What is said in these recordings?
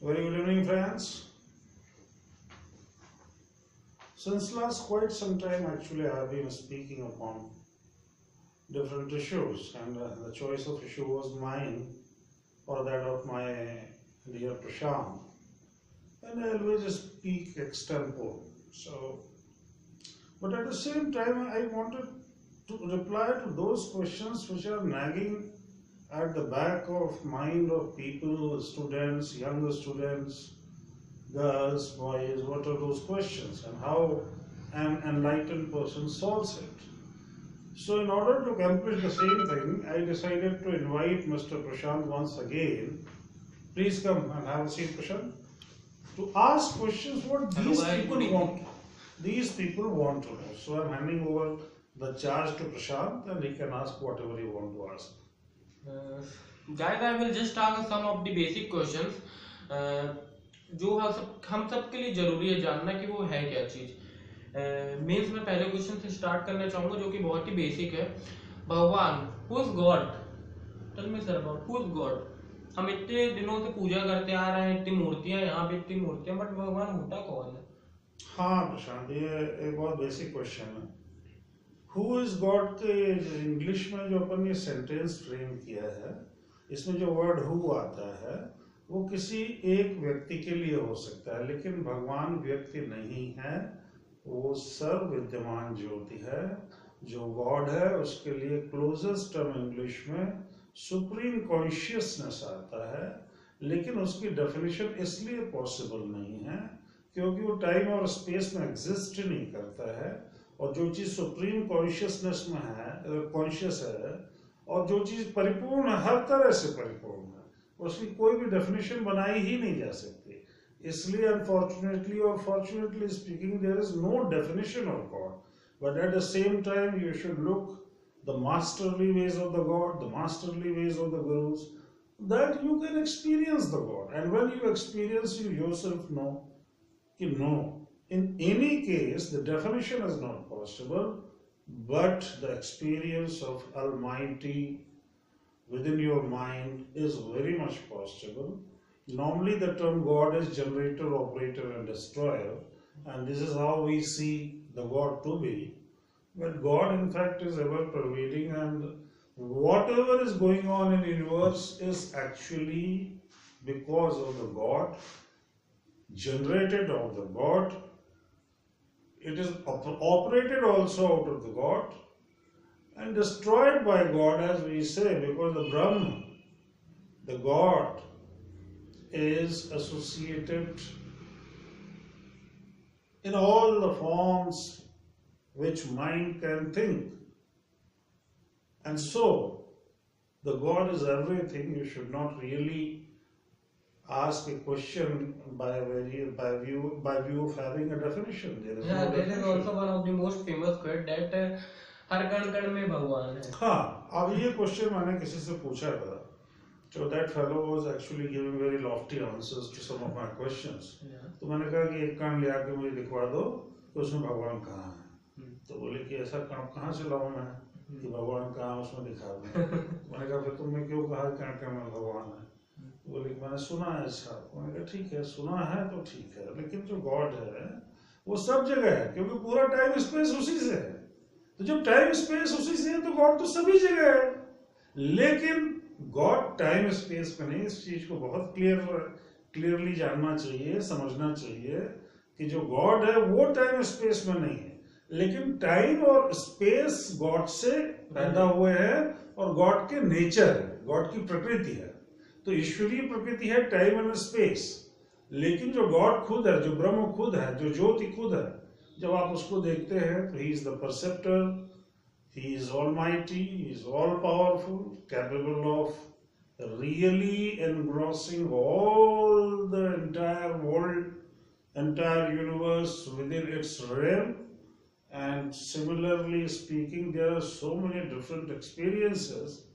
Very good evening, friends. Since last quite some time, actually, I have been speaking upon different issues, and the choice of issue was mine or that of my dear Prashant. And I always speak extempore. But at the same time, I wanted to reply to those questions which are nagging at the back of mind of people, students, younger students, girls, boys, what are those questions and how an enlightened person solves it. So in order to accomplish the same thing, I decided to invite Mr. Prashant once again. Please come and have a seat, Prashant. To ask questions what these people want. These people want to know. So I'm handing over the charge to Prashant and he can ask whatever he want to ask. Guys, I will just ask some of the basic questions जो हम सब के लिए जरूरी है जानना कि वो है क्या चीज। मीन्स मैं पहले क्वेश्चन से स्टार्ट करना चाहूंगा जो कि बहुत ही बेसिक है। भगवान, who is God? Tell me sir about who is God. हम इतने दिनों से पूजा करते आ रहे हैं, इतनी मूर्तियां, यहाँ पे इतनी मूर्तियां, बट भगवान होता कौन है? हाँ प्रशांत, ये एक बहुत बेसिक क्वेश्चन है। हु इज गॉड के इंग्लिश में जो अपन ये सेंटेंस फ्रेम किया है, इसमें जो वर्ड हु आता है वो किसी एक व्यक्ति के लिए हो सकता है, लेकिन भगवान व्यक्ति नहीं है, वो सर्व विद्यमान ज्योति है। जो गॉड है उसके लिए क्लोजेस्ट टर्म इंग्लिश में सुप्रीम कॉन्शियसनेस आता है, लेकिन उसकी डेफिनेशन इसलिए पॉसिबल नहीं है क्योंकि वो टाइम और स्पेस में एग्जिस्ट नहीं करता है। और जो चीज सुप्रीम कॉन्शियसनेस में है, कॉन्शियस है, और जो चीज परिपूर्ण है, हर तरह से परिपूर्ण है, उसकी कोई भी डेफिनेशन बनाई ही नहीं जा सकती। इसलिए unfortunately or fortunately speaking there is no definition of God, but at the same time you should look the masterly ways of the God, the masterly ways of the gurus, that you can experience the God, and when you experience, you yourself know कि no, in any case the definition is not possible, but the experience of Almighty within your mind is very much possible. Normally the term God is generator, operator and destroyer, and this is how we see the God to be. But God in fact is ever pervading, and whatever is going on in the universe is actually because of the God, generated of the God. It is operated also out of the God and destroyed by God, as we say, because the Brahma, the God, is associated in all the forms which mind can think. And so, the God is everything. You should not really ask a question by view of having a definition. There is no This is definition. also one of the most famous quote that हर कण कण में भगवान है। हाँ, अब ये question मैंने किसी से पूछा था, so that fellow was actually giving very lofty answers to some of my questions. तो मैंने कहा कि एक कण ले आके मुझे दिखवा दो कि उसमें भगवान कहाँ है। तो बोले कि ऐसा कण कहाँ से लाऊं मैं कि भगवान कहाँ उसमें दिखा दूं। मैंने कहा फिर तुमने क्यों कहा कण कण में भगवान है? बोले कि मैंने सुना है ऐसा। मैंने कहा ठीक है, सुना है तो ठीक है, लेकिन जो गॉड है वो सब जगह है, क्योंकि पूरा टाइम स्पेस उसी से है। तो जब टाइम स्पेस उसी से है तो गॉड तो सभी जगह है, लेकिन गॉड टाइम स्पेस में नहीं। इस चीज को बहुत क्लियरली जानना चाहिए, समझना चाहिए कि जो गॉड है वो टाइम स्पेस में नहीं है, लेकिन टाइम और स्पेस गॉड से पैदा हुए हैं और गॉड के नेचर है, गॉड की प्रकृति है। तो ईश्वरीय प्रकृति है टाइम एंड स्पेस, लेकिन जो गॉड खुद है, जो ब्रह्म खुद है, जो ज्योति खुद है, जब आप उसको देखते हैं तो he is the परसेप्टर, he is almighty, he is all powerful, capable of really engrossing all the entire world, entire universe within its realm. And similarly speaking, there are so many different experiences.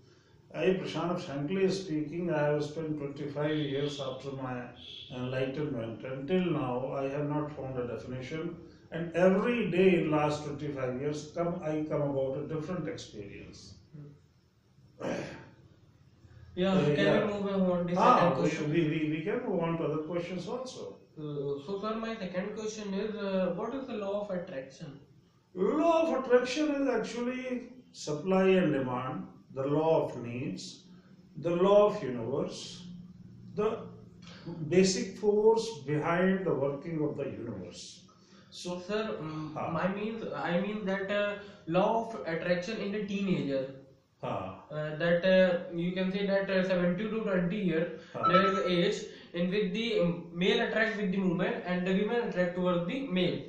Prashant, frankly speaking, I have spent 25 years after my enlightenment. Until now, I have not found a definition. And every day in last 25 years, I come about a different experience. Yeah, can Yeah. we move on to the second question? We can move on to other questions also. So, sir, my second question is, what is the law of attraction? Law of attraction is actually supply and demand, the law of needs, the law of universe, the basic force behind the working of the universe. So, Sir, ha, I mean that law of attraction in a teenager. ha, That you can say that 70 to 20 year, there is an age in which the male attract with the woman and the women attract towards the male.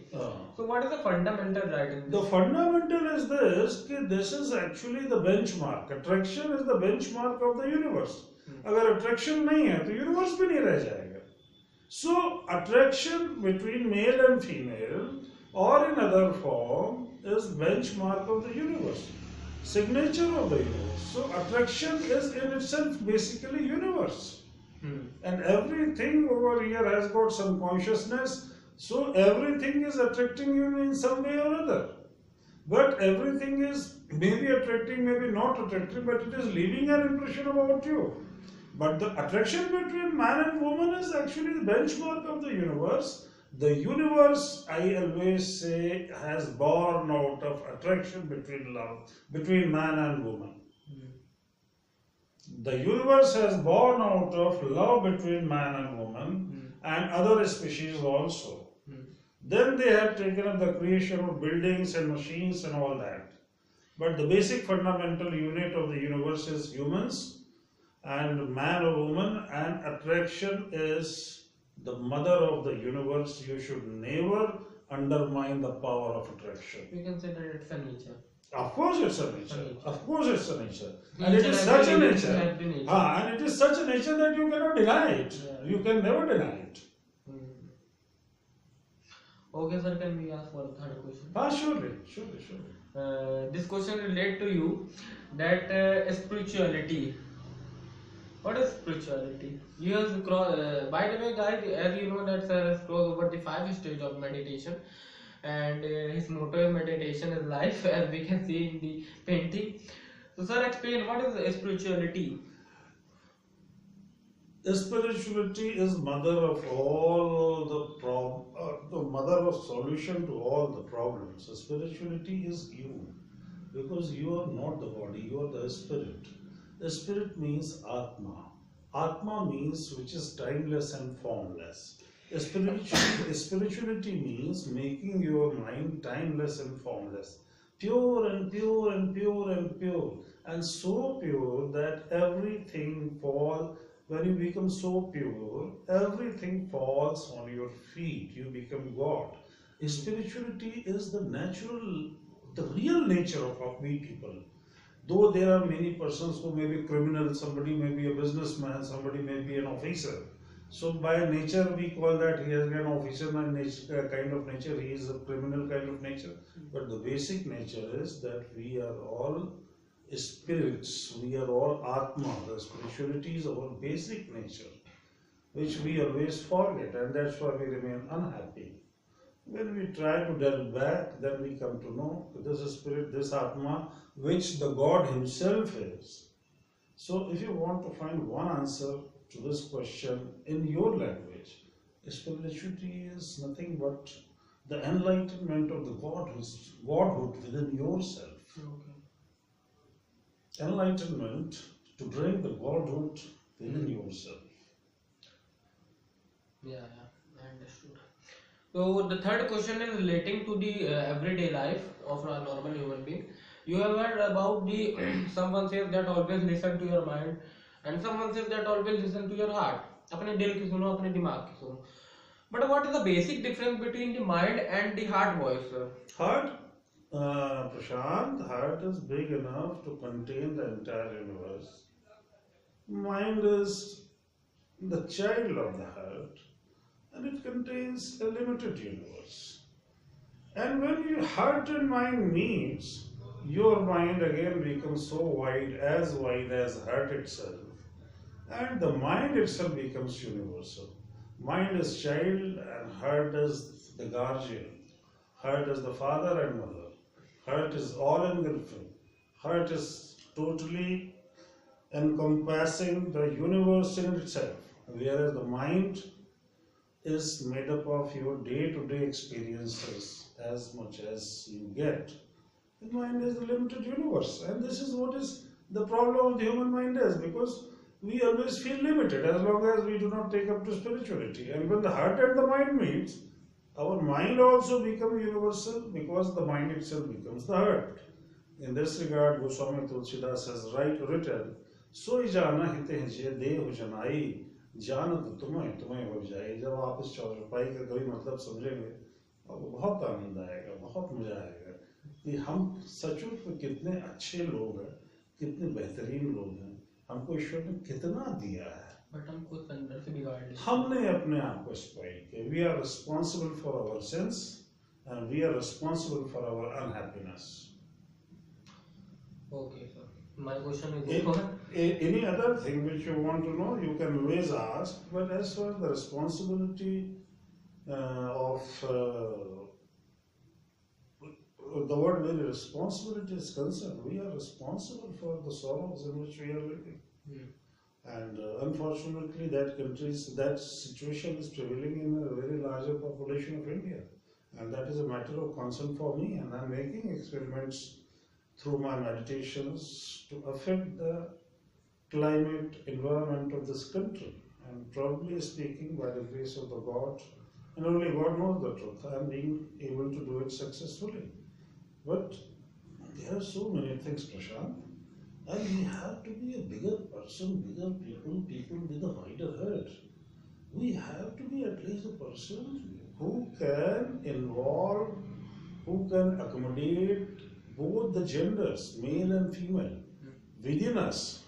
So what is the fundamental right in the this? fundamental is this कि this is actually the benchmark. Attraction is the benchmark of the universe. अगर attraction नहीं है तो universe भी नहीं रह जाएगा. So attraction between male and female or in other form is benchmark of the universe, signature of the universe. So attraction is in itself basically universe. And everything over here has got some consciousness, so everything is attracting you in some way or other. But everything is maybe attracting, maybe not attracting, but it is leaving an impression about you. But the attraction between man and woman is actually the benchmark of the universe. The universe, I always say, has born out of attraction between love, between man and woman. The universe has born out of love between man and woman and other species also. Then they have taken up the creation of buildings and machines and all that. But the basic fundamental unit of the universe is humans and man or woman, and attraction is the mother of the universe. You should never undermine the power of attraction. We can say that it's a nature. Of course it's a nature. Of course it's a nature. And Nature it is has such a been nature. has been nature. And it is such a nature that you cannot deny it. Yeah. You can never deny it. Okay, sir, can we ask for the third question? Surely. This question relate to you, that spirituality. What is spirituality? You have by the way, guys, as you know that sir has crossed over the 5 stage of meditation, and his motto is meditation is life, as we can see in the painting. So, sir, explain what is spirituality. Spirituality is mother of all the mother of solution to all the problems. Spirituality is you, because you are not the body, you are the spirit. The spirit means Atma. Atma means which is timeless and formless. Spirituality means making your mind timeless and formless, pure and pure and pure and pure, and so pure that everything falls. When you become so pure, everything falls on your feet. You become God. Spirituality is the real nature of we people. Though there are many persons who may be criminals, somebody may be a businessman, somebody may be an officer. So by nature we call that he has an officer kind of nature, he is a criminal kind of nature. But the basic nature is that we are all spirits, we are all Atma. The spirituality is our basic nature, which we always forget, and that's why we remain unhappy. When we try to delve back, then we come to know this is spirit, this Atma, which the God Himself is. So, if you want to find one answer to this question in your language, spirituality is nothing but the enlightenment of the Godhood within yourself. Okay. Enlightenment to bring the Godhood within yourself. Yeah, I understood. So the third question is relating to the everyday life of a normal human being. You have heard about the someone says that always listen to your mind, and someone says that always listen to your heart. अपने दिल की सुनो, अपने दिमाग की सुनो. But what is the basic difference between the mind and the heart voice, sir? Heart, Prashant, heart is big enough to contain the entire universe. Mind is the child of the heart, and it contains a limited universe. And when your heart and mind meets, your mind again becomes so wide as heart itself, and the mind itself becomes universal. Mind is child and heart is the guardian. Heart is the father and mother. Heart is all engulfing. Heart is totally encompassing the universe in itself, whereas the mind is made up of your day-to-day experiences as much as you get. The mind is the limited universe, and this is what is the problem of the human mind is, because we always feel limited as long as we do not take up to spirituality. And when the heart and the mind meets, our mind also becomes universal because the mind itself becomes the heart. In this regard, Goswami Tulsidas has written, "Soi jana hite je dehu janai, जानत तुम्हें तुम्हें हो जाए"। जब आप इस चौपाई का कभी मतलब समझेंगे आपको बहुत आनंद आएगा, बहुत मजा आएगा कि हम सचमुच में कितने अच्छे लोग हैं, कितने बेहतरीन लोग हैं, हमको ईश्वर ने कितना दिया है, बट हम खुद अंदर से बिगाड़ लेते हैं। हमने अपने आप को स्पॉइल किया। We are responsible for our sins and we are responsible for our unhappiness. Okay, sir. My question is over. Any other thing which you want to know, you can always ask. But as far as the responsibility of the word very responsibility is concerned, we are responsible for the sorrows in which we are living. And unfortunately, that situation is prevailing in a very larger population of India, and that is a matter of concern for me. And I am making experiments through my meditations to affect the climate environment of this country, and probably speaking by the grace of the God, and only God knows the truth, I am being able to do it successfully. But there are so many things, Prashant, and we have to be a bigger person, bigger people with a wider head. We have to be at least a person who can involve, who can accommodate both the genders, male and female, within us,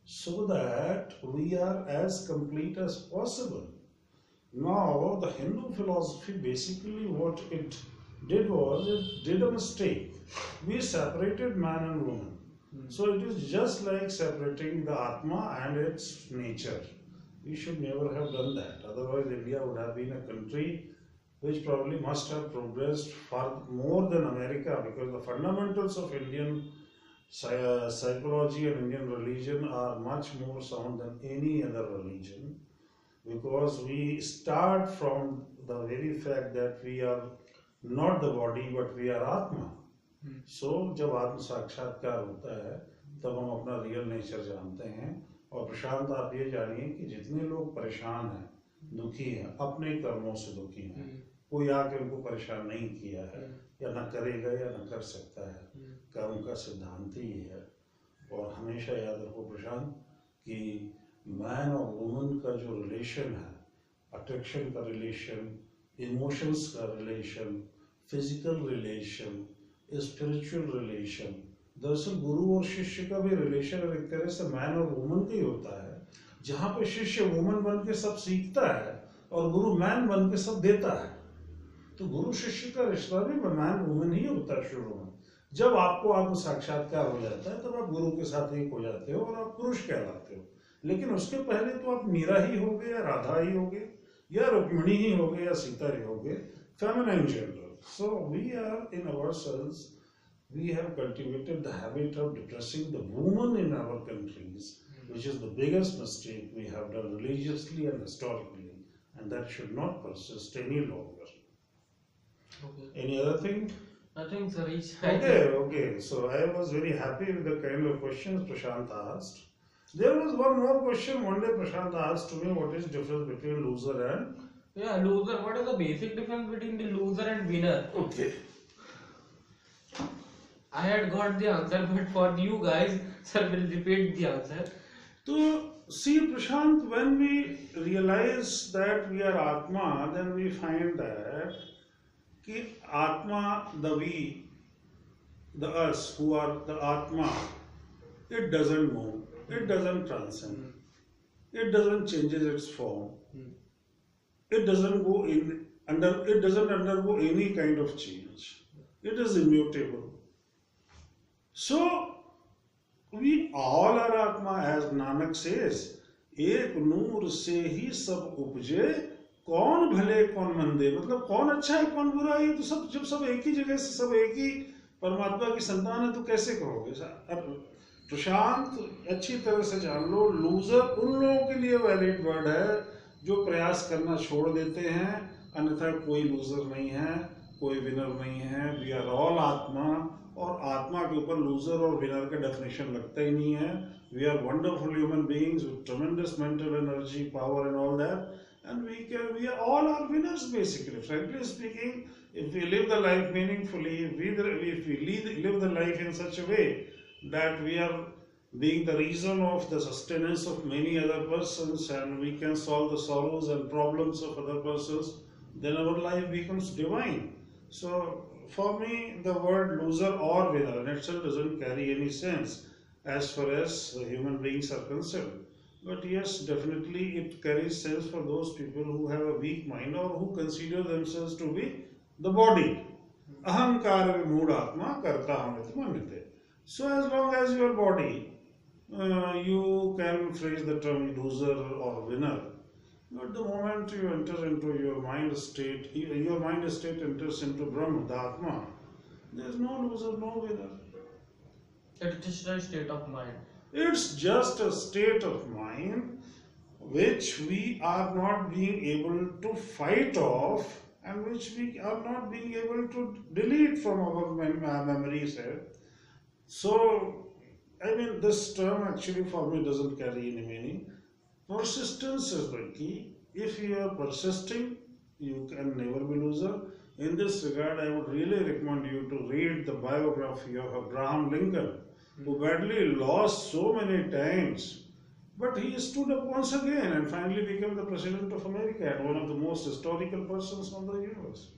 so that we are as complete as possible. Now, the Hindu philosophy basically what it did was it did a mistake. We separated man and woman. So it is just like separating the Atma and its nature. We should never have done that. Otherwise, India would have been a country which probably must have progressed far more than America, because the fundamentals of Indian psychology and Indian religion are much more sound than any other religion, because we start from the very fact that we are not the body but we are Atma. So जब आत्म साक्षात्कार होता है तब हम अपना real nature जानते हैं। और प्रशांत, आप ये जानिए कि जितने लोग परेशान हैं, दुखी हैं, अपने कर्मों से दुखी हैं, कोई आके उनको परेशान नहीं किया है या न करेगा या न कर सकता है। कर्म का सिद्धांत ही है। और हमेशा याद रखो प्रशांत कि मैन और वुमन का जो रिलेशन है, अट्रैक्शन का रिलेशन, इमोशंस का relation, physical relation, spiritual relation, दरअसल गुरु और शिष्य का भी रिलेशन एक तरह से मैन और वुमन का ही होता है, जहाँ पे शिष्य वुमन बन के सब सीखता है और गुरु मैन बन के सब देता है। तो गुरु शिष्य का रिश्ता भी मैन वुमन ही होता है शुरू में। जब आपको आत्म साक्षात्कार हो जाता है तब आप गुरु के साथ एक हो जाते हो और आप पुरुष कहलाते हो। लेकिन उसके पहले तो आप मीरा ही होगे या राधा ही होगे या रुक्मिणी ही होगे या सीता ही होगे, feminine gender. So we are in ourselves, we have cultivated the habit of depressing the woman in our countries, which is the biggest mistake we have done religiously and historically, and that should not persist any longer. Okay. Any other thing? Nothing, sir. Okay. So I was very happy with the kind of questions Prashant asked. There was one more question. One day Prashant asked to me, what is the difference between loser and... Yeah, loser. What is the basic difference between the loser and winner? Okay. I had got the answer, but for you guys, sir will repeat the answer. So, see Prashant, when we realize that we are Atma, then we find that कि Atma, the we, the us who are the Atma, it doesn't move, it doesn't transcend, it doesn't changes its form, it doesn't go in it doesn't undergo any kind of change, it is immutable. So we all are Atma, as Nanak says, एक नूर से ही सब उपजे, कौन भले कौन मंदे, मतलब कौन अच्छा है कौन बुरा है, तो जब सब एक ही जगह से सब एक ही परमात्मा की संतान है तो कैसे कहोगे। प्रशांत अच्छी तरह से जान लो, लूजर उन लोगों के लिए वैलिड वर्ड है जो प्रयास करना छोड़ देते हैं, अन्यथा कोई लूजर नहीं है, कोई विनर नहीं है। वी आर ऑल आत्मा, और आत्मा के ऊपर लूजर और विनर का डेफिनेशन लगता ही नहीं है। We are wonderful human beings with tremendous mental energy, power and all that, and we are all are winners basically. Frankly speaking, if we live the life meaningfully, if we live the life in such a way that we are being the reason of the sustenance of many other persons, and we can solve the sorrows and problems of other persons, then our life becomes divine. So for me, the word loser or winner in itself doesn't carry any sense as far as human beings are concerned. But yes, definitely it carries sense for those people who have a weak mind or who consider themselves to be the body. Ahankar vimudatma karta hamit manite. So as long as your body, you can phrase the term loser or winner. But the moment you enter into your mind state, your mind state enters into Brahma, the Atma, there is no loser, no winner. It's just a state of mind. It's just a state of mind which we are not being able to fight off, and which we are not being able to delete from our memories. So, I mean, this term actually for me doesn't carry any meaning. Persistence is the key. If you are persisting, you can never be loser. In this regard, I would really recommend you to read the biography of Abraham Lincoln, who badly lost so many times, but he stood up once again and finally became the President of America and one of the most historical persons on the universe.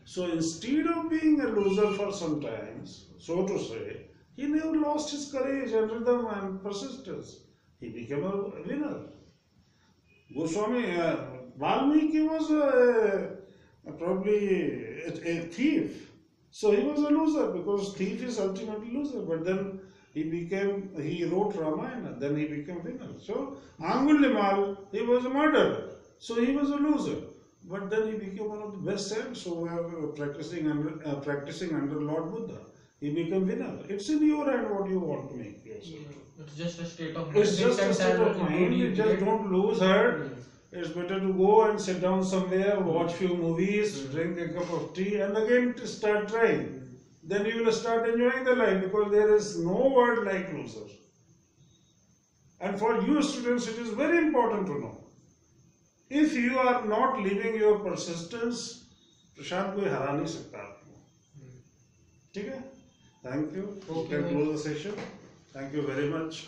So instead of being a loser for some times, so to say, he never lost his courage and rhythm and persistence. He became a winner. Goswami, Valmiki was probably a thief. So he was a loser because thief is ultimately loser. But then he wrote Ramayana, then he became winner. So Angulimal, he was a murderer. So he was a loser. But then he became one of the best saints who were practicing under Lord Buddha. He became winner. It's in your hand what you want to make yourself. It's just a state of mind. It's just a state of mind. You just don't lose heart. It's better to go and sit down somewhere, watch few movies, drink a cup of tea, and again to start trying. Then you will start enjoying the life, because there is no word like loser. And for you students, it is very important to know. If you are not living your persistence, प्रशांत कोई हरा नहीं सकता आपको. ठीक है? Thank you. You can close the session. Thank you very much.